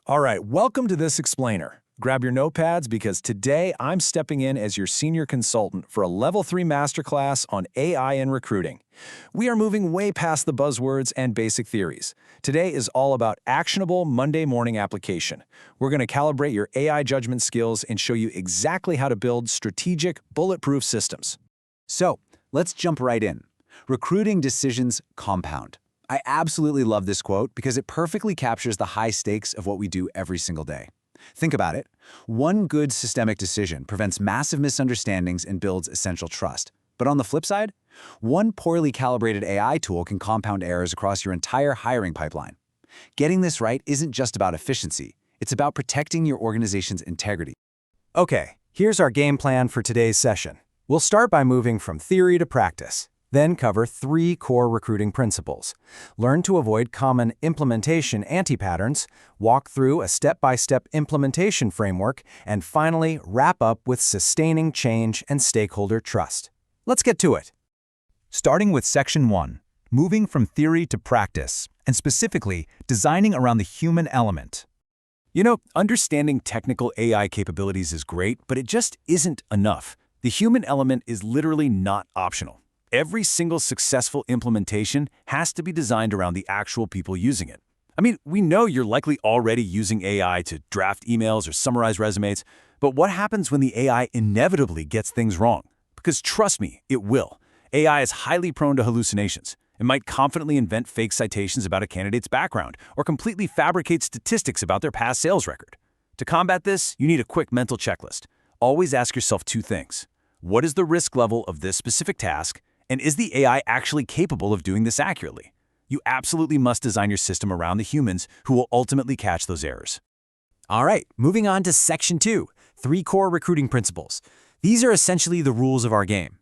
All right, welcome to this explainer. Grab your notepads because today I'm stepping in as your senior consultant for a Level 3 masterclass on AI in recruiting. We are moving way past the buzzwords and basic theories. Today is all about actionable Monday morning application. We're going to calibrate your AI judgment skills and show you exactly how to build strategic, bulletproof systems. So, let's jump right in. Recruiting decisions compound. I absolutely love this quote because it perfectly captures the high stakes of what we do every single day. Think about it. One good systemic decision prevents massive misunderstandings and builds essential trust. But on the flip side, one poorly calibrated AI tool can compound errors across your entire hiring pipeline. Getting this right isn't just about efficiency. It's about protecting your organization's integrity. Okay, here's our game plan for today's session. We'll start by moving from theory to practice. Then cover 3 core recruiting principles. Learn to avoid common implementation anti-patterns, walk through a step-by-step implementation framework, and finally wrap up with sustaining change and stakeholder trust. Let's get to it. Starting with Section 1, moving from theory to practice, and specifically designing around the human element. You know, understanding technical AI capabilities is great, but it just isn't enough. The human element is literally not optional. Every single successful implementation has to be designed around the actual people using it. I mean, we know you're likely already using AI to draft emails or summarize resumes, but what happens when the AI inevitably gets things wrong? Because trust me, it will. AI is highly prone to hallucinations. It might confidently invent fake citations about a candidate's background or completely fabricate statistics about their past sales record. To combat this, you need a quick mental checklist. Always ask yourself 2 things. What is the risk level of this specific task? And is the AI actually capable of doing this accurately? You absolutely must design your system around the humans who will ultimately catch those errors. All right, moving on to Section 2, 3 core recruiting principles. These are essentially the rules of our game.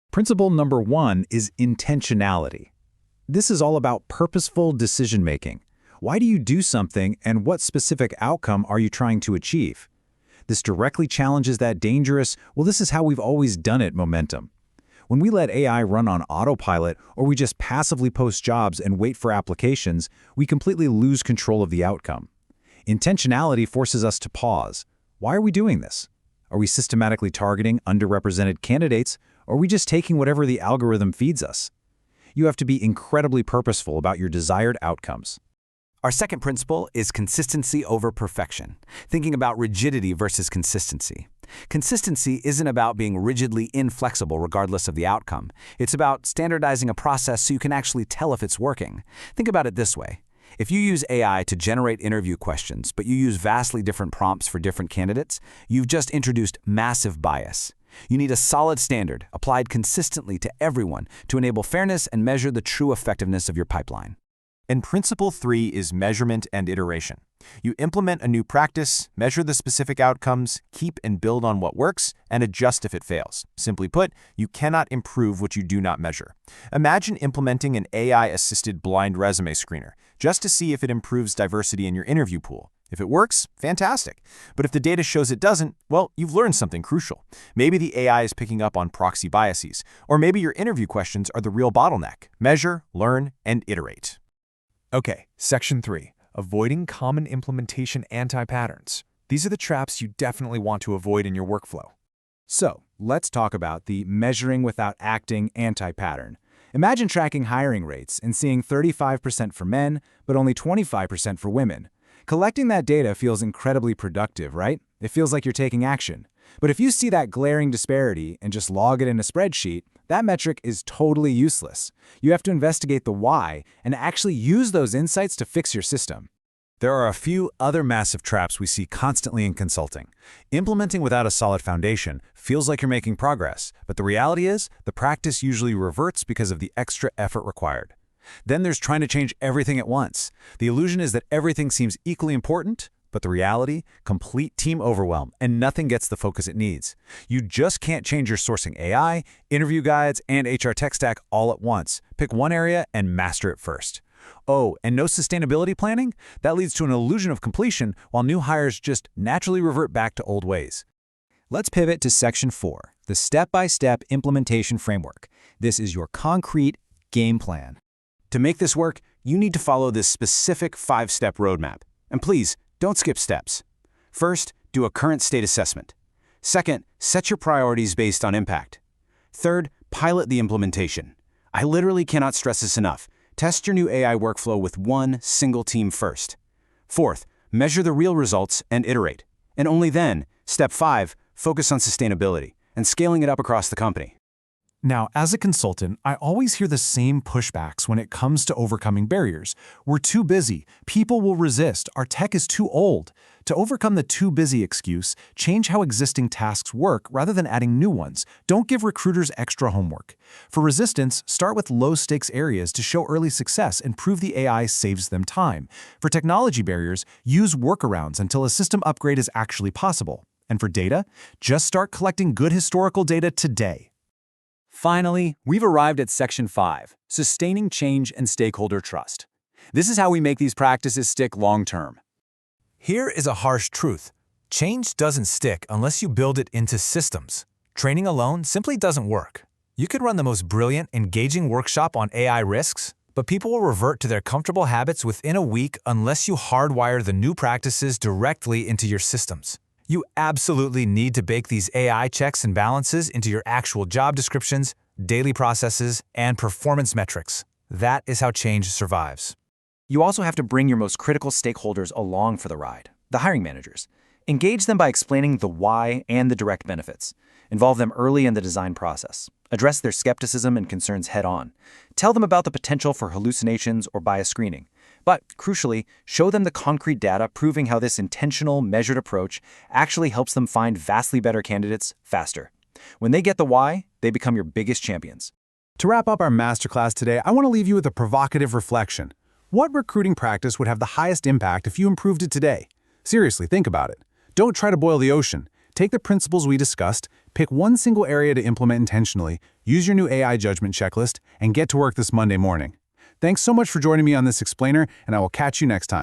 Principle number 1 is intentionality. This is all about purposeful decision-making. Why do you do something and what specific outcome are you trying to achieve? This directly challenges that dangerous, well, this is how we've always done it momentum. When we let AI run on autopilot or we just passively post jobs and wait for applications, we completely lose control of the outcome. Intentionality forces us to pause. Why are we doing this? Are we systematically targeting underrepresented candidates, or are we just taking whatever the algorithm feeds us? You have to be incredibly purposeful about your desired outcomes. Our second principle is consistency over perfection, thinking about rigidity versus consistency. Consistency isn't about being rigidly inflexible regardless of the outcome. It's about standardizing a process so you can actually tell if it's working. Think about it this way. If you use AI to generate interview questions, but you use vastly different prompts for different candidates, you've just introduced massive bias. You need a solid standard applied consistently to everyone to enable fairness and measure the true effectiveness of your pipeline. And Principle 3 is measurement and iteration. You implement a new practice, measure the specific outcomes, keep and build on what works, and adjust if it fails. Simply put, you cannot improve what you do not measure. Imagine implementing an AI-assisted blind resume screener just to see if it improves diversity in your interview pool. If it works, fantastic. But if the data shows it doesn't, well, you've learned something crucial. Maybe the AI is picking up on proxy biases, or maybe your interview questions are the real bottleneck. Measure, learn, and iterate. Okay, Section 3, avoiding common implementation anti-patterns. These are the traps you definitely want to avoid in your workflow. So, let's talk about the measuring without acting anti-pattern. Imagine tracking hiring rates and seeing 35% for men, but only 25% for women. Collecting that data feels incredibly productive, right? It feels like you're taking action. But if you see that glaring disparity and just log it in a spreadsheet, that metric is totally useless. You have to investigate the why and actually use those insights to fix your system. There are a few other massive traps we see constantly in consulting. Implementing without a solid foundation feels like you're making progress, but the reality is the practice usually reverts because of the extra effort required. Then there's trying to change everything at once. The illusion is that everything seems equally important, but the reality, complete team overwhelm, and nothing gets the focus it needs. You just can't change your sourcing AI, interview guides, and HR tech stack all at once. Pick one area and master it first. Oh, and no sustainability planning? That leads to an illusion of completion while new hires just naturally revert back to old ways. Let's pivot to Section 4, the step-by-step implementation framework. This is your concrete game plan. To make this work, you need to follow this specific 5-step roadmap. And please, Don't skip steps. First, do a current state assessment. Second, set your priorities based on impact. Third, pilot the implementation. I literally cannot stress this enough. Test your new AI workflow with one single team first. Fourth, measure the real results and iterate. And only then, step 5, focus on sustainability and scaling it up across the company. Now, as a consultant, I always hear the same pushbacks when it comes to overcoming barriers. We're too busy. People will resist. Our tech is too old. To overcome the too busy excuse, change how existing tasks work rather than adding new ones. Don't give recruiters extra homework. For resistance, start with low-stakes areas to show early success and prove the AI saves them time. For technology barriers, use workarounds until a system upgrade is actually possible. And for data, just start collecting good historical data today. Finally, we've arrived at Section 5, Sustaining Change and Stakeholder Trust. This is how we make these practices stick long-term. Here is a harsh truth. Change doesn't stick unless you build it into systems. Training alone simply doesn't work. You could run the most brilliant, engaging workshop on AI risks, but people will revert to their comfortable habits within a week unless you hardwire the new practices directly into your systems. You absolutely need to bake these AI checks and balances into your actual job descriptions, daily processes, and performance metrics. That is how change survives. You also have to bring your most critical stakeholders along for the ride, the hiring managers. Engage them by explaining the why and the direct benefits. Involve them early in the design process. Address their skepticism and concerns head-on. Tell them about the potential for hallucinations or bias screening. But, crucially, show them the concrete data proving how this intentional, measured approach actually helps them find vastly better candidates faster. When they get the why, they become your biggest champions. To wrap up our masterclass today, I want to leave you with a provocative reflection. What recruiting practice would have the highest impact if you improved it today? Seriously, think about it. Don't try to boil the ocean. Take the principles we discussed, pick one single area to implement intentionally, use your new AI judgment checklist, and get to work this Monday morning. Thanks so much for joining me on this explainer, and I will catch you next time.